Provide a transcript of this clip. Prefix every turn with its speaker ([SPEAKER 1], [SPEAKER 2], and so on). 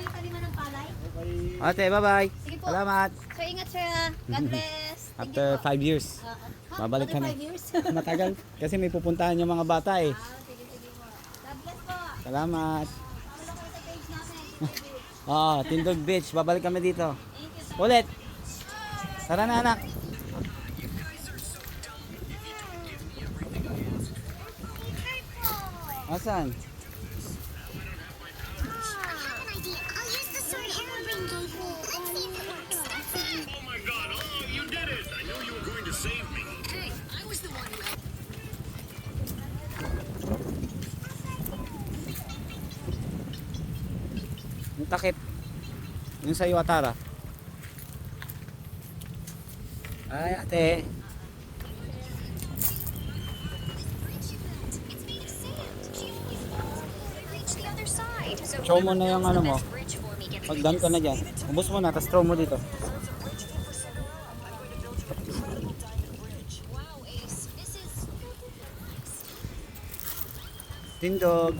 [SPEAKER 1] yung taliman ng palay?
[SPEAKER 2] Ate, bye-bye.
[SPEAKER 1] Sige po.
[SPEAKER 2] Salamat.
[SPEAKER 1] Sir, ingat sir ah. God bless. Thank
[SPEAKER 2] After
[SPEAKER 1] you po.
[SPEAKER 2] 5 years. Babalik
[SPEAKER 1] After
[SPEAKER 2] kami.
[SPEAKER 1] 5 years?
[SPEAKER 2] Matagal. Kasi may pupuntahan yung mga bata eh.
[SPEAKER 1] Sige, sige po. God bless po.
[SPEAKER 2] Salamat.
[SPEAKER 1] Follow kayo sa page namin.
[SPEAKER 2] Tindog Beach. Babalik kami dito.
[SPEAKER 1] Thank you sir.
[SPEAKER 2] Ulit. Tara na anak. Asan?
[SPEAKER 3] Oh my God! Oh, you did it! I knew you were going to save me. Hey, I was the one who.
[SPEAKER 2] Yung takip. Yung sa Iwatara. Ay ate. Show mo na yung ano mo. Pag done ka na dyan. Ubus mo na, tapos throw mo dito. Tindog.